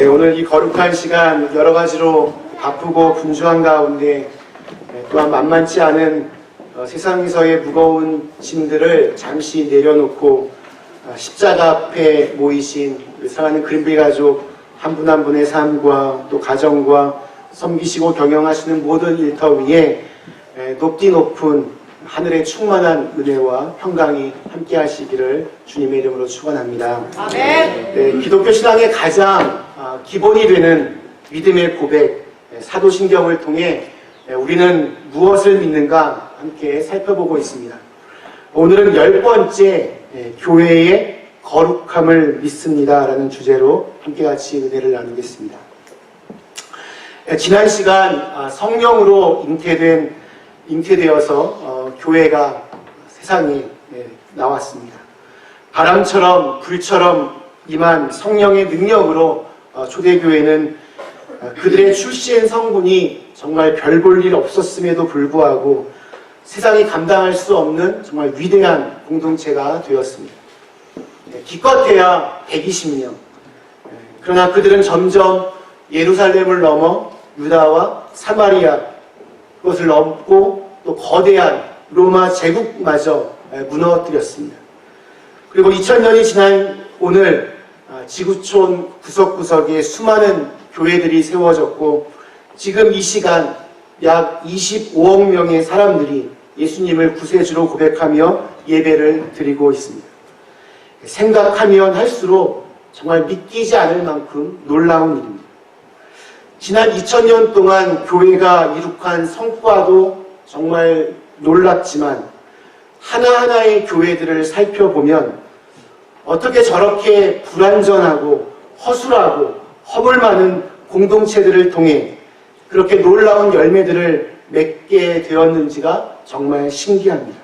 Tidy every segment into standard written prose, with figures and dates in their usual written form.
네, 오늘 이 거룩한 시간 여러 가지로 바쁘고 분주한 가운데 또한 만만치 않은 세상에서의 무거운 짐들을 잠시 내려놓고 십자가 앞에 모이신 사랑하는 그린빌 가족 한 분 한 분의 삶과 또 가정과 섬기시고 경영하시는 모든 일터 위에 높디 높은 하늘의 충만한 은혜와 평강이 함께 하시기를 주님의 이름으로 축원합니다. 아멘. 네, 기독교 신앙의 가장 기본이 되는 믿음의 고백, 사도신경을 통해 우리는 무엇을 믿는가 함께 살펴보고 있습니다. 오늘은 10번째 교회의 거룩함을 믿습니다 라는 주제로 함께 같이 은혜를 나누겠습니다. 지난 시간 성령으로 잉태되어서 교회가 세상에 나왔습니다. 바람처럼 불처럼 임한 성령의 능력으로 초대교회는 그들의 출신 성분이 정말 별 볼 일 없었음에도 불구하고 세상이 감당할 수 없는 정말 위대한 공동체가 되었습니다. 기껏해야 120명. 그러나 그들은 점점 예루살렘을 넘어 유다와 사마리아 그것을 넘고 또 거대한 로마 제국마저 무너뜨렸습니다. 그리고 2000년이 지난 오늘 지구촌 구석구석에 수많은 교회들이 세워졌고 지금 이 시간 약 25억 명의 사람들이 예수님을 구세주로 고백하며 예배를 드리고 있습니다. 생각하면 할수록 정말 믿기지 않을 만큼 놀라운 일입니다. 지난 2000년 동안 교회가 이룩한 성과도 정말 놀랍지만 하나하나의 교회들을 살펴보면 어떻게 저렇게 불완전하고 허술하고 허물 많은 공동체들을 통해 그렇게 놀라운 열매들을 맺게 되었는지가 정말 신기합니다.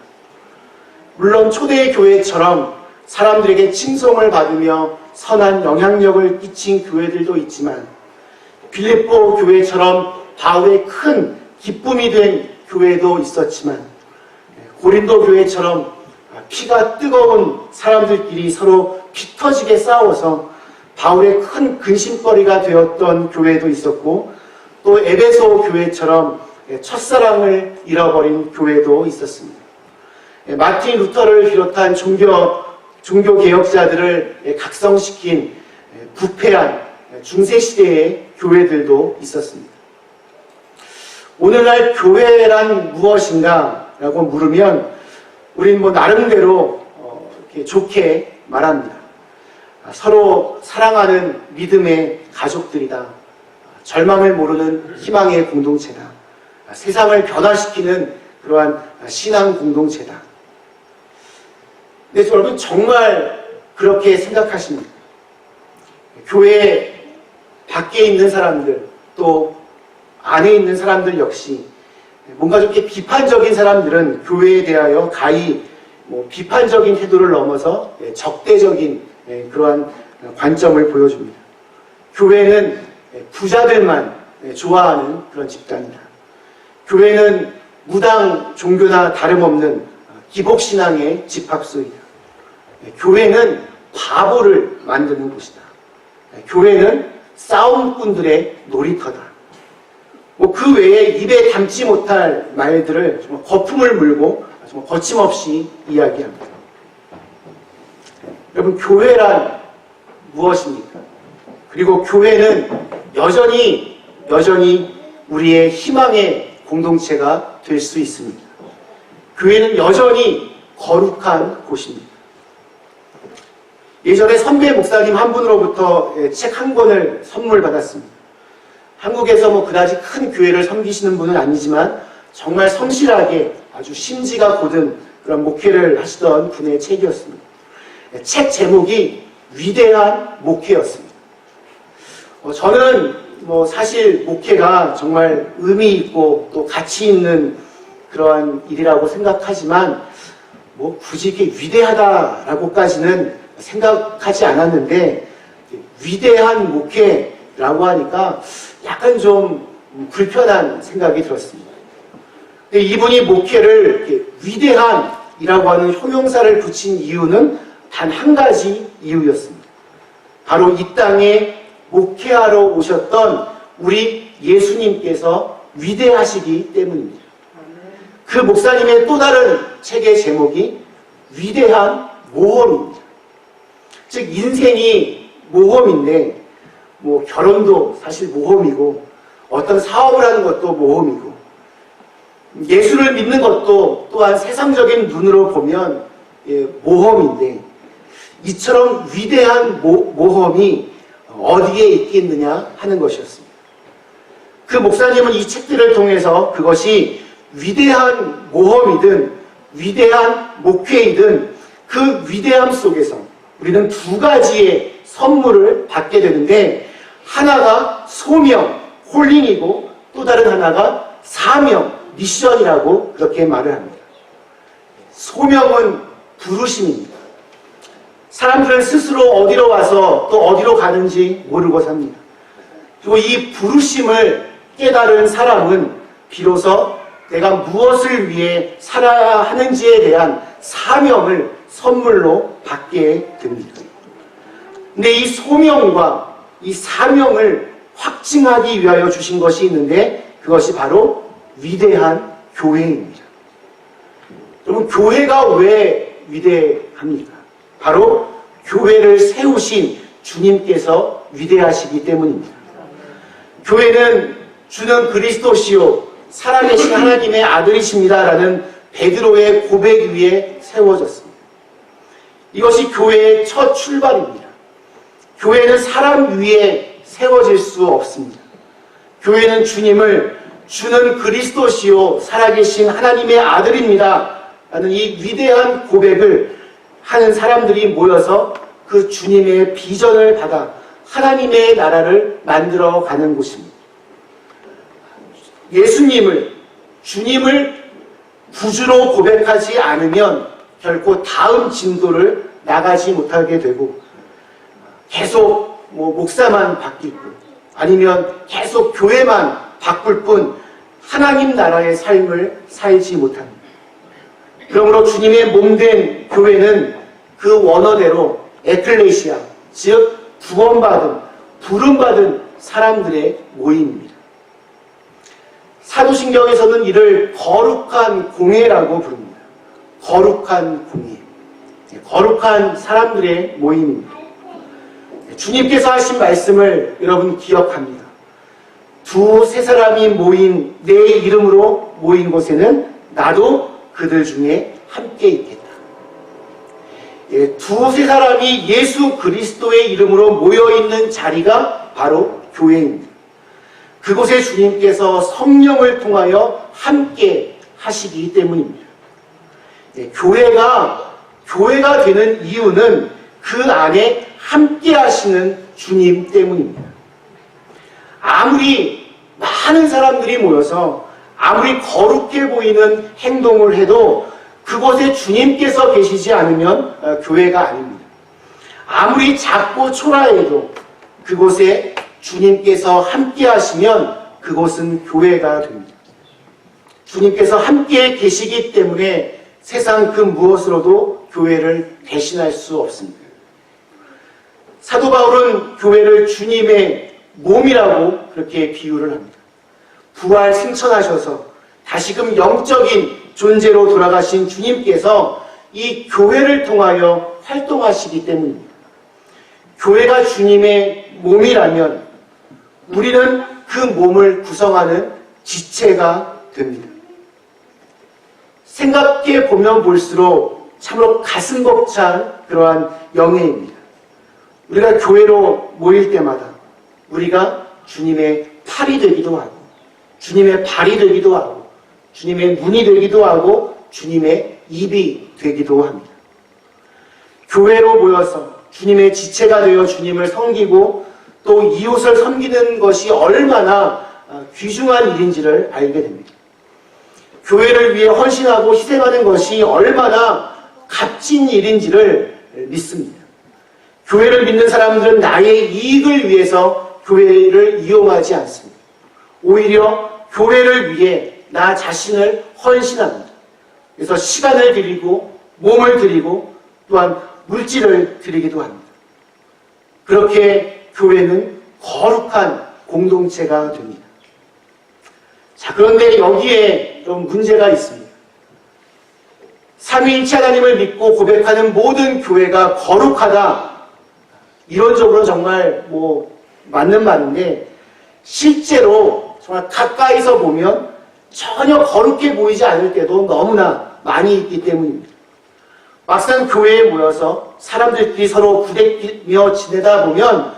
물론 초대의 교회처럼 사람들에게 칭송을 받으며 선한 영향력을 끼친 교회들도 있지만 빌립보 교회처럼 바울의 큰 기쁨이 된 교회도 있었지만 고린도 교회처럼 피가 뜨거운 사람들끼리 서로 피 터지게 싸워서 바울의 큰 근심거리가 되었던 교회도 있었고 또 에베소 교회처럼 첫사랑을 잃어버린 교회도 있었습니다. 마틴 루터를 비롯한 종교개혁자들을 각성시킨 부패한 중세시대의 교회들도 있었습니다. 오늘날 교회란 무엇인가 라고 물으면 우리는 나름대로 이렇게 좋게 말합니다. 서로 사랑하는 믿음의 가족들이다. 절망을 모르는 희망의 공동체다. 세상을 변화시키는 그러한 신앙 공동체다. 근데 여러분 정말 그렇게 생각하십니까? 교회 밖에 있는 사람들 또 안에 있는 사람들 역시 뭔가 좀 이렇게 비판적인 사람들은 교회에 대하여 가히 비판적인 태도를 넘어서 적대적인 그러한 관점을 보여줍니다. 교회는 부자들만 좋아하는 그런 집단이다. 교회는 무당 종교나 다름없는 기복신앙의 집합소이다. 교회는 바보를 만드는 곳이다. 교회는 싸움꾼들의 놀이터다. 그 외에 입에 담지 못할 말들을 정말 거품을 물고 정말 거침없이 이야기합니다. 여러분, 교회란 무엇입니까? 그리고 교회는 여전히 우리의 희망의 공동체가 될 수 있습니다. 교회는 여전히 거룩한 곳입니다. 예전에 선배 목사님 한 분으로부터 책 한 권을 선물 받았습니다. 한국에서 그다지 큰 교회를 섬기시는 분은 아니지만 정말 성실하게 아주 심지가 곧은 그런 목회를 하시던 분의 책이었습니다. 책 제목이 위대한 목회였습니다. 저는 사실 목회가 정말 의미 있고 또 가치 있는 그러한 일이라고 생각하지만 굳이 이렇게 위대하다라고까지는 생각하지 않았는데 위대한 목회라고 하니까 약간 좀 불편한 생각이 들었습니다. 근데 이분이 목회를 이렇게 위대한이라고 하는 효용사를 붙인 이유는 단 한 가지 이유였습니다. 바로 이 땅에 목회하러 오셨던 우리 예수님께서 위대하시기 때문입니다. 그 목사님의 또 다른 책의 제목이 위대한 모험입니다. 즉 인생이 모험인데 뭐 결혼도 사실 모험이고 어떤 사업을 하는 것도 모험이고 예수를 믿는 것도 또한 세상적인 눈으로 보면 모험인데 이처럼 위대한 모험이 어디에 있겠느냐 하는 것이었습니다. 그 목사님은 이 책들을 통해서 그것이 위대한 모험이든 위대한 목회이든 그 위대함 속에서 우리는 두 가지의 선물을 받게 되는데 하나가 소명, 홀링이고 또 다른 하나가 사명, 미션이라고 그렇게 말을 합니다. 소명은 부르심입니다. 사람들은 스스로 어디로 와서 또 어디로 가는지 모르고 삽니다. 그리고 이 부르심을 깨달은 사람은 비로소 내가 무엇을 위해 살아야 하는지에 대한 사명을 선물로 받게 됩니다. 근데 이 소명과 이 사명을 확증하기 위하여 주신 것이 있는데 그것이 바로 위대한 교회입니다. 여러분, 교회가 왜 위대합니까? 바로 교회를 세우신 주님께서 위대하시기 때문입니다. 교회는 주는 그리스도시요 살아계신 하나님의 아들이십니다라는 베드로의 고백 위에 세워졌습니다. 이것이 교회의 첫 출발입니다. 교회는 사람 위에 세워질 수 없습니다. 교회는 주님을 주는 그리스도시요 살아계신 하나님의 아들입니다 라는 이 위대한 고백을 하는 사람들이 모여서 그 주님의 비전을 받아 하나님의 나라를 만들어가는 곳입니다. 예수님을, 주님을 구주로 고백하지 않으면 결코 다음 진도를 나가지 못하게 되고 계속 목사만 바뀔 뿐 아니면 계속 교회만 바꿀 뿐 하나님 나라의 삶을 살지 못합니다. 그러므로 주님의 몸된 교회는 그 원어대로 에클레시아, 즉 구원받은, 부름받은 사람들의 모임입니다. 사도신경에서는 이를 거룩한 공회라고 부릅니다. 거룩한 공회. 거룩한 사람들의 모임입니다. 주님께서 하신 말씀을 여러분 기억합니다. 두세 사람이 모인 내 이름으로 모인 곳에는 나도 그들 중에 함께 있겠다. 두세 사람이 예수 그리스도의 이름으로 모여있는 자리가 바로 교회입니다. 그곳에 주님께서 성령을 통하여 함께 하시기 때문입니다. 교회가 되는 이유는 그 안에 함께 하시는 주님 때문입니다. 아무리 많은 사람들이 모여서 아무리 거룩해 보이는 행동을 해도 그곳에 주님께서 계시지 않으면 교회가 아닙니다. 아무리 작고 초라해도 그곳에 주님께서 함께 하시면 그곳은 교회가 됩니다. 주님께서 함께 계시기 때문에 세상 그 무엇으로도 교회를 대신할 수 없습니다. 사도 바울은 교회를 주님의 몸이라고 그렇게 비유를 합니다. 부활 승천하셔서 다시금 영적인 존재로 돌아가신 주님께서 이 교회를 통하여 활동하시기 때문입니다. 교회가 주님의 몸이라면 우리는 그 몸을 구성하는 지체가 됩니다. 생각해 보면 볼수록 참으로 가슴 벅찬 그러한 영예입니다. 우리가 교회로 모일 때마다 우리가 주님의 팔이 되기도 하고 주님의 발이 되기도 하고 주님의 눈이 되기도 하고 주님의 입이 되기도 합니다. 교회로 모여서 주님의 지체가 되어 주님을 섬기고 또 이웃을 섬기는 것이 얼마나 귀중한 일인지를 알게 됩니다. 교회를 위해 헌신하고 희생하는 것이 얼마나 값진 일인지를 믿습니다. 교회를 믿는 사람들은 나의 이익을 위해서 교회를 이용하지 않습니다. 오히려 교회를 위해 나 자신을 헌신합니다. 그래서 시간을 드리고 몸을 드리고 또한 물질을 드리기도 합니다. 그렇게 교회는 거룩한 공동체가 됩니다. 자, 그런데 여기에 좀 문제가 있습니다. 삼위일체 하나님을 믿고 고백하는 모든 교회가 거룩하다. 이론적으로 정말 맞는 말인데 실제로 정말 가까이서 보면 전혀 거룩해 보이지 않을 때도 너무나 많이 있기 때문입니다. 막상 교회에 모여서 사람들끼리 서로 부대끼며 지내다 보면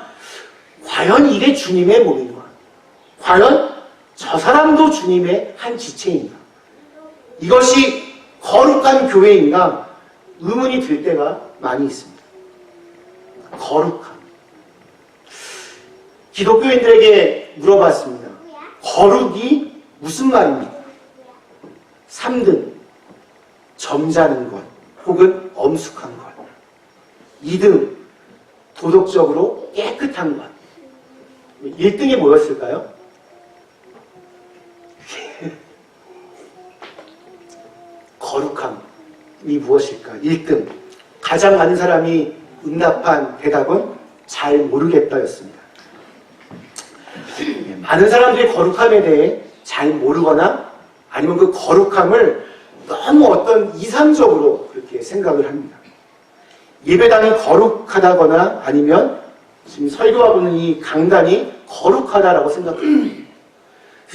과연 이게 주님의 몸인가? 과연 저 사람도 주님의 한 지체인가? 이것이 거룩한 교회인가? 의문이 들 때가 많이 있습니다. 거룩함. 기독교인들에게 물어봤습니다. 거룩이 무슨 말입니까? 3등, 점잖은 것, 혹은 엄숙한 것. 2등, 도덕적으로 깨끗한 것. 1등이 뭐였을까요? 거룩함이 무엇일까? 1등. 가장 많은 사람이 응답한 대답은 잘 모르겠다였습니다. 많은 사람들이 거룩함에 대해 잘 모르거나 아니면 그 거룩함을 너무 어떤 이상적으로 그렇게 생각을 합니다. 예배당이 거룩하다거나 아니면 지금 설교하고 있는 이 강단이 거룩하다라고 생각합니다.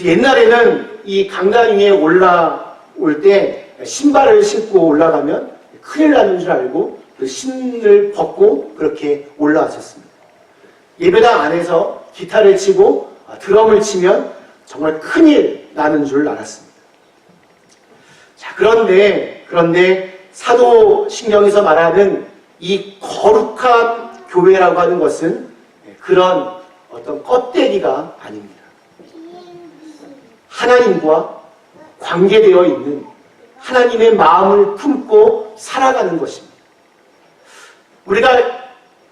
옛날에는 이 강단 위에 올라올 때 신발을 신고 올라가면 큰일 나는 줄 알고 그 신을 벗고 그렇게 올라왔었습니다. 예배당 안에서 기타를 치고 드럼을 치면 정말 큰일 나는 줄 알았습니다. 자, 그런데 사도신경에서 말하는 이 거룩한 교회라고 하는 것은 그런 어떤 껍데기가 아닙니다. 하나님과 관계되어 있는 하나님의 마음을 품고 살아가는 것입니다. 우리가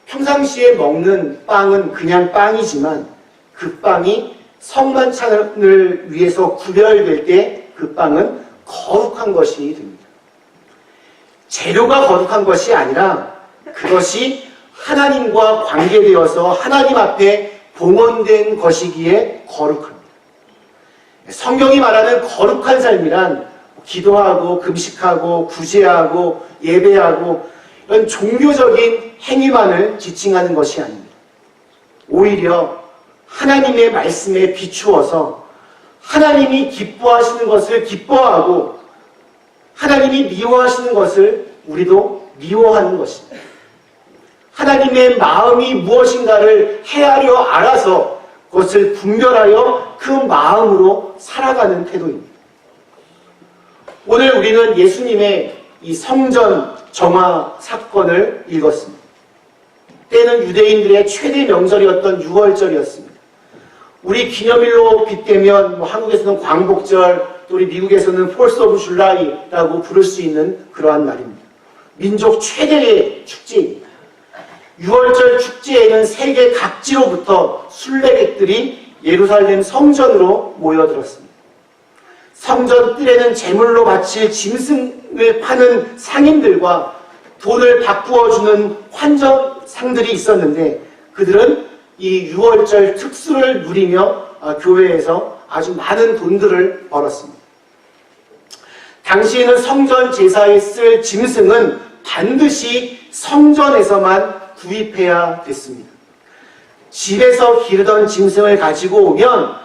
평상시에 먹는 빵은 그냥 빵이지만 그 빵이 성만찬을 위해서 구별될 때 그 빵은 거룩한 것이 됩니다. 재료가 거룩한 것이 아니라 그것이 하나님과 관계되어서 하나님 앞에 봉헌된 것이기에 거룩합니다. 성경이 말하는 거룩한 삶이란 기도하고 금식하고 구제하고 예배하고 이런 종교적인 행위만을 지칭하는 것이 아닙니다. 오히려 하나님의 말씀에 비추어서 하나님이 기뻐하시는 것을 기뻐하고 하나님이 미워하시는 것을 우리도 미워하는 것입니다. 하나님의 마음이 무엇인가를 헤아려 알아서 그것을 분별하여 그 마음으로 살아가는 태도입니다. 오늘 우리는 예수님의 이 성전 정화 사건을 읽었습니다. 때는 유대인들의 최대 명절이었던 6월절이었습니다. 우리 기념일로 빗대면 한국에서는 광복절, 또 우리 미국에서는 폴스 오브 줄라이라고 부를 수 있는 그러한 날입니다. 민족 최대의 축제입니다. 6월절 축제에는 세계 각지로부터 순례객들이 예루살렘 성전으로 모여들었습니다. 성전 뜰에는 제물로 바칠 짐승을 파는 상인들과 돈을 바꾸어 주는 환전상들이 있었는데 그들은 이 6월절 특수를 누리며 교회에서 아주 많은 돈들을 벌었습니다. 당시에는 성전 제사에 쓸 짐승은 반드시 성전에서만 구입해야 됐습니다. 집에서 기르던 짐승을 가지고 오면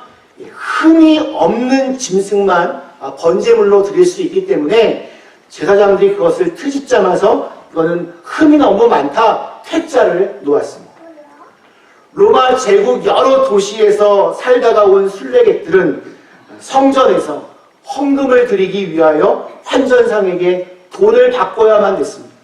흠이 없는 짐승만 번제물로 드릴 수 있기 때문에 제사장들이 그것을 트집 잡아서 이거는 흠이 너무 많다 퇴짜를 놓았습니다. 로마 제국 여러 도시에서 살다가 온 순례객들은 성전에서 헌금을 드리기 위하여 환전상에게 돈을 바꿔야만 됐습니다.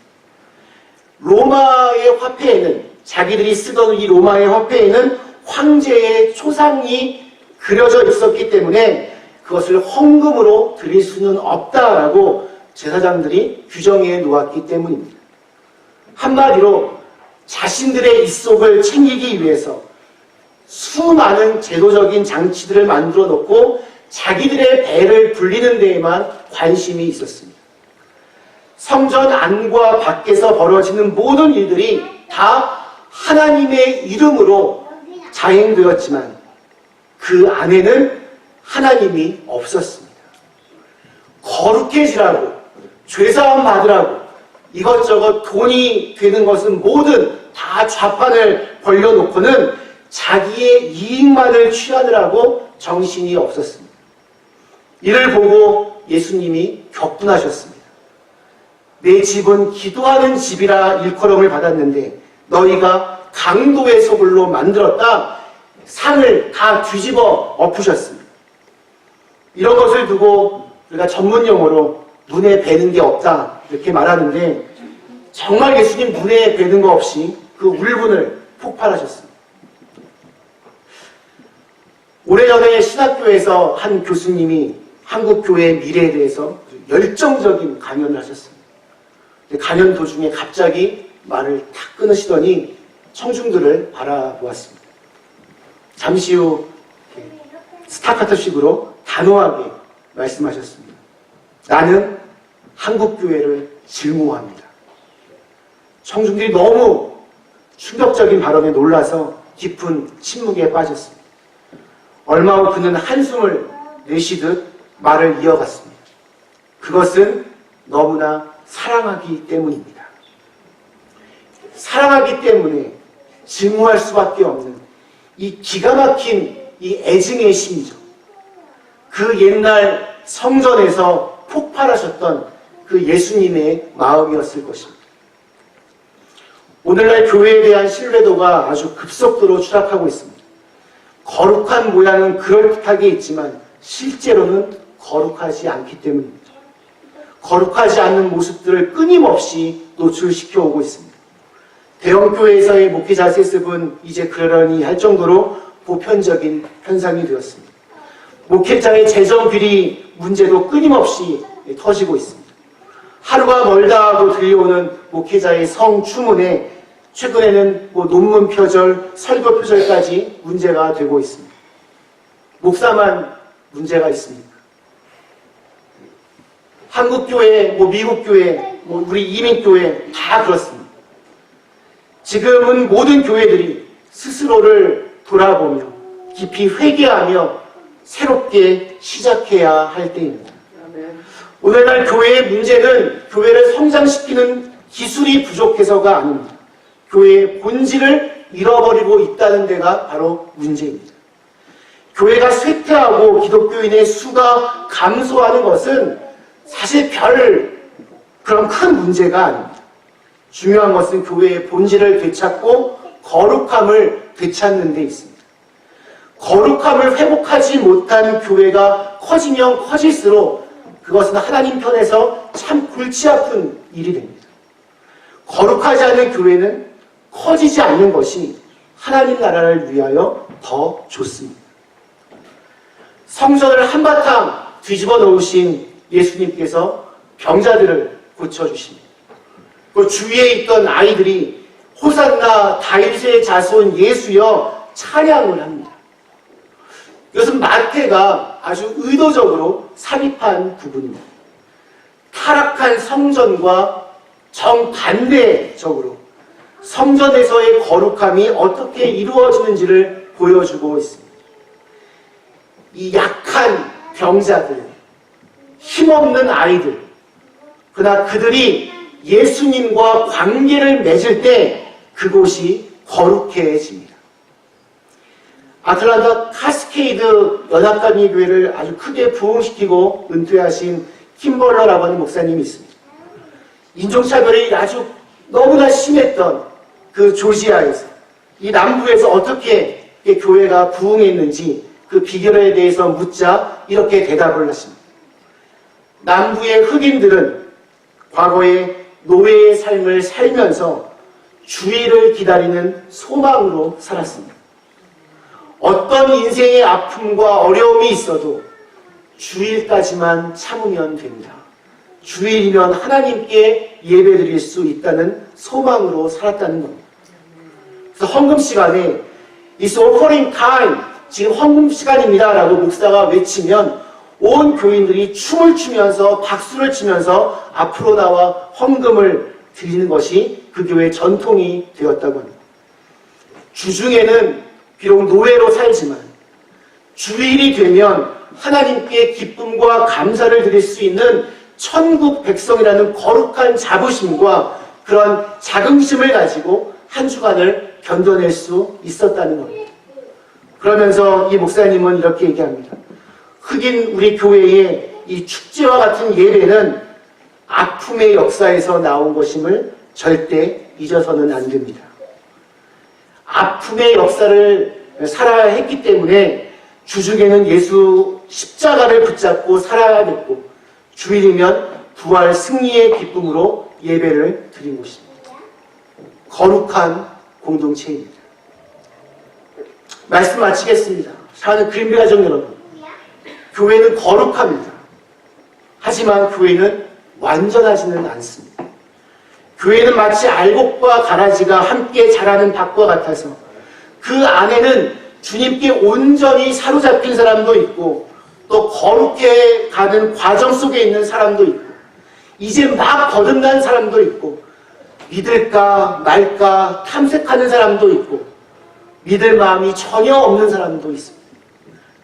로마의 화폐에는 자기들이 쓰던 이 로마의 화폐에는 황제의 초상이 그려져 있었기 때문에 그것을 헌금으로 드릴 수는 없다라고 제사장들이 규정해 놓았기 때문입니다. 한마디로 자신들의 입속을 챙기기 위해서 수많은 제도적인 장치들을 만들어 놓고 자기들의 배를 불리는 데에만 관심이 있었습니다. 성전 안과 밖에서 벌어지는 모든 일들이 다 하나님의 이름으로 자행되었지만 그 안에는 하나님이 없었습니다. 거룩해지라고, 죄사함 받으라고, 이것저것 돈이 되는 것은 뭐든 다 좌판을 벌려놓고는 자기의 이익만을 취하느라고 정신이 없었습니다. 이를 보고 예수님이 격분하셨습니다. 내 집은 기도하는 집이라 일컬음을 받았는데 너희가 강도의 소굴로 만들었다. 상을 다 뒤집어 엎으셨습니다. 이런 것을 두고 우리가 전문 용어로 눈에 뵈는 게 없다 이렇게 말하는데 정말 예수님 눈에 뵈는 거 없이 그 울분을 폭발하셨습니다. 오래전에 신학교에서 한 교수님이 한국 교회의 미래에 대해서 열정적인 강연을 하셨습니다. 강연 도중에 갑자기 말을 탁 끊으시더니 청중들을 바라보았습니다. 잠시 후 스타카토식으로 단호하게 말씀하셨습니다. 나는 한국교회를 증오합니다. 청중들이 너무 충격적인 발언에 놀라서 깊은 침묵에 빠졌습니다. 얼마 후 그는 한숨을 내쉬듯 말을 이어갔습니다. 그것은 너무나 사랑하기 때문입니다. 사랑하기 때문에 증오할 수밖에 없는 이 기가 막힌 이 애증의 심이죠. 그 옛날 성전에서 폭발하셨던 그 예수님의 마음이었을 것입니다. 오늘날 교회에 대한 신뢰도가 아주 급속도로 추락하고 있습니다. 거룩한 모양은 그럴듯하게 있지만 실제로는 거룩하지 않기 때문입니다. 거룩하지 않는 모습들을 끊임없이 노출시켜 오고 있습니다. 대형교회에서의 목회자 세습은 이제 그러려니 할 정도로 보편적인 현상이 되었습니다. 목회자의 재정 비리 문제도 끊임없이 터지고 있습니다. 하루가 멀다 하고 들려오는 목회자의 성추문에 최근에는 논문 표절, 설교 표절까지 문제가 되고 있습니다. 목사만 문제가 있습니까? 한국교회, 미국교회, 우리 이민교회 다 그렇습니다. 지금은 모든 교회들이 스스로를 돌아보며 깊이 회개하며 새롭게 시작해야 할 때입니다. 오늘날 교회의 문제는 교회를 성장시키는 기술이 부족해서가 아닙니다. 교회의 본질을 잃어버리고 있다는 데가 바로 문제입니다. 교회가 쇠퇴하고 기독교인의 수가 감소하는 것은 사실 그런 큰 문제가 아닙니다. 중요한 것은 교회의 본질을 되찾고 거룩함을 되찾는 데 있습니다. 거룩함을 회복하지 못한 교회가 커지면 커질수록 그것은 하나님 편에서 참 골치 아픈 일이 됩니다. 거룩하지 않은 교회는 커지지 않는 것이 하나님 나라를 위하여 더 좋습니다. 성전을 한바탕 뒤집어 놓으신 예수님께서 병자들을 고쳐주십니다. 그 주위에 있던 아이들이 호산나 다윗의 자손 예수여 찬양을 합니다. 이것은 마태가 아주 의도적으로 삽입한 부분입니다. 타락한 성전과 정반대적으로 성전에서의 거룩함이 어떻게 이루어지는지를 보여주고 있습니다. 이 약한 병자들, 힘없는 아이들, 그러나 그들이 예수님과 관계를 맺을 때 그곳이 거룩해집니다. 아틀란타 카스케이드 연합감리교회를 아주 크게 부흥시키고 은퇴하신 킴벌러 라버님 목사님이 있습니다. 인종차별이 아주 너무나 심했던 그 조지아에서 이 남부에서 어떻게 교회가 부흥했는지 그 비결에 대해서 묻자 이렇게 대답을 하십니다. 남부의 흑인들은 과거에 노예의 삶을 살면서 주일을 기다리는 소망으로 살았습니다. 어떤 인생의 아픔과 어려움이 있어도 주일까지만 참으면 됩니다. 주일이면 하나님께 예배드릴 수 있다는 소망으로 살았다는 겁니다. 그래서 헌금 시간에 It's offering time, 지금 헌금 시간입니다 라고 목사가 외치면 온 교인들이 춤을 추면서 박수를 치면서 앞으로 나와 헌금을 드리는 것이 그 교회의 전통이 되었다고 합니다. 주중에는 비록 노예로 살지만 주일이 되면 하나님께 기쁨과 감사를 드릴 수 있는 천국 백성이라는 거룩한 자부심과 그런 자긍심을 가지고 한 주간을 견뎌낼 수 있었다는 겁니다. 그러면서 이 목사님은 이렇게 얘기합니다. 흑인 우리 교회의 이 축제와 같은 예배는 아픔의 역사에서 나온 것임을 절대 잊어서는 안 됩니다. 아픔의 역사를 살아야 했기 때문에 주중에는 예수 십자가를 붙잡고 살아야겠고 주일이면 부활 승리의 기쁨으로 예배를 드린 곳입니다. 거룩한 공동체입니다. 말씀 마치겠습니다. 사랑하는 그린비 가족 여러분, 교회는 거룩합니다. 하지만 교회는 완전하지는 않습니다. 교회는 마치 알곡과 가라지가 함께 자라는 밭과 같아서 그 안에는 주님께 온전히 사로잡힌 사람도 있고 또 거룩해 가는 과정 속에 있는 사람도 있고 이제 막 거듭난 사람도 있고 믿을까 말까 탐색하는 사람도 있고 믿을 마음이 전혀 없는 사람도 있습니다.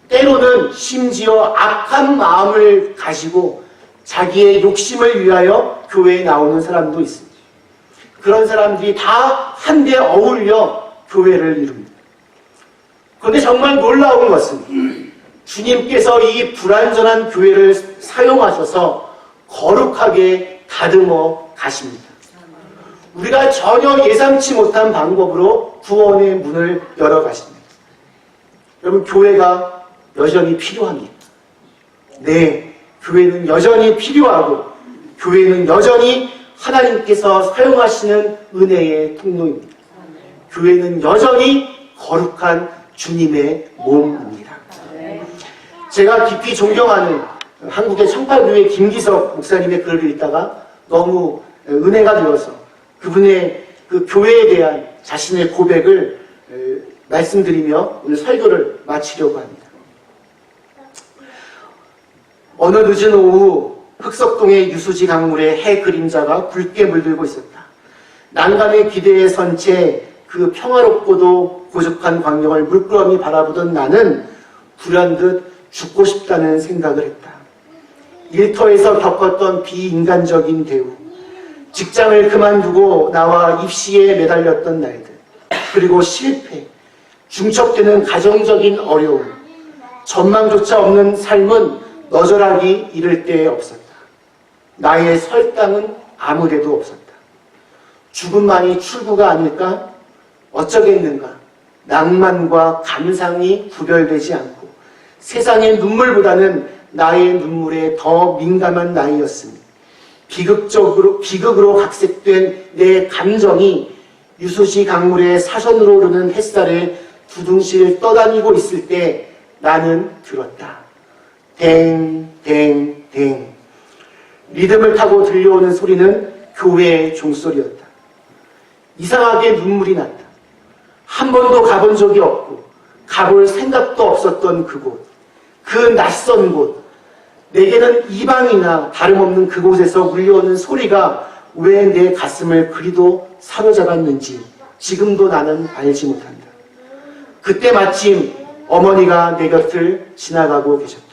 때로는 심지어 악한 마음을 가지고 자기의 욕심을 위하여 교회에 나오는 사람도 있습니다. 그런 사람들이 다 한데 어울려 교회를 이룹니다. 그런데 정말 놀라운 것은 주님께서 이 불완전한 교회를 사용하셔서 거룩하게 다듬어 가십니다. 우리가 전혀 예상치 못한 방법으로 구원의 문을 열어 가십니다. 여러분, 교회가 여전히 필요합니다. 네, 교회는 여전히 필요하고 교회는 여전히 하나님께서 사용하시는 은혜의 통로입니다. 교회는 여전히 거룩한 주님의 몸입니다. 제가 깊이 존경하는 한국의 청파교회 김기석 목사님의 글을 읽다가 너무 은혜가 되어서 그분의 그 교회에 대한 자신의 고백을 말씀드리며 오늘 설교를 마치려고 합니다. 어느 늦은 오후 흑석동의 유수지 강물에 해 그림자가 붉게 물들고 있었다. 난간의 기대에 선 채 그 평화롭고도 고적한 광경을 물끄러미 바라보던 나는 불현듯 죽고 싶다는 생각을 했다. 일터에서 겪었던 비인간적인 대우, 직장을 그만두고 나와 입시에 매달렸던 날들, 그리고 실패, 중첩되는 가정적인 어려움, 전망조차 없는 삶은 너절하기 이를 데 없었다. 나의 설당은 아무데도 없었다. 죽음만이 출구가 아닐까? 어쩌겠는가? 낭만과 감상이 구별되지 않고 세상의 눈물보다는 나의 눈물에 더 민감한 나이였으니 비극으로 각색된 내 감정이 유수시 강물의 사선으로 오르는 햇살에 두둥실 떠다니고 있을 때 나는 들었다. 댕댕댕. 리듬을 타고 들려오는 소리는 교회의 종소리였다. 이상하게 눈물이 났다. 한 번도 가본 적이 없고 가볼 생각도 없었던 그곳, 그 낯선 곳, 내게는 이방이나 다름없는 그곳에서 울려오는 소리가 왜 내 가슴을 그리도 사로잡았는지 지금도 나는 알지 못한다. 그때 마침 어머니가 내 곁을 지나가고 계셨다.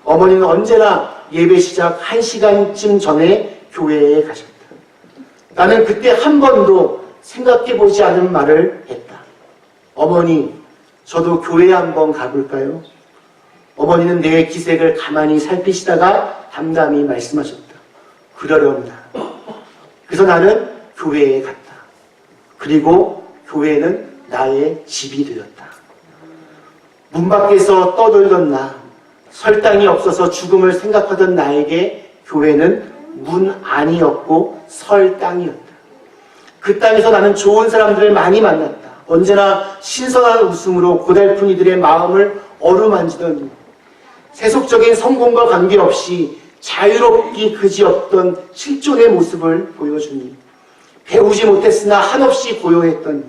어머니는 언제나 예배 시작 1시간쯤 전에 교회에 가셨다. 나는 그때 한 번도 생각해보지 않은 말을 했다. 어머니, 저도 교회 한번 가볼까요? 어머니는 내 기색을 가만히 살피시다가 담담히 말씀하셨다. 그러려니다. 그래서 나는 교회에 갔다. 그리고 교회는 나의 집이 되었다. 문 밖에서 떠돌던 나, 설당이 없어서 죽음을 생각하던 나에게 교회는 문 안이었고 설당이었다. 그 땅에서 나는 좋은 사람들을 많이 만났다. 언제나 신선한 웃음으로 고달픈 이들의 마음을 어루만지던 세속적인 성공과 관계없이 자유롭기 그지없던 실존의 모습을 보여주니 배우지 못했으나 한없이 고요했던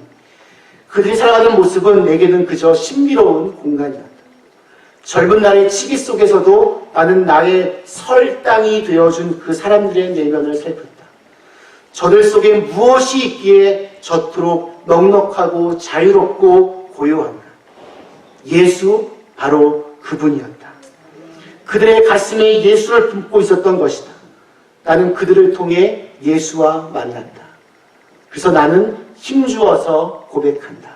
그들이 살아가는 모습은 내게는 그저 신비로운 공간이었다. 젊은 날의 치기 속에서도 나는 나의 설당이 되어준 그 사람들의 내면을 살폈다. 저들 속에 무엇이 있기에 저토록 넉넉하고 자유롭고 고요함과 예수 바로 그분이었다. 그들의 가슴에 예수를 품고 있었던 것이다. 나는 그들을 통해 예수와 만났다. 그래서 나는 힘주어서 고백한다.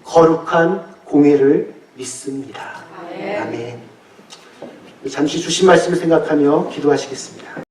거룩한 공회를 믿습니다. 아멘. 잠시 주신 말씀을 생각하며 기도하시겠습니다.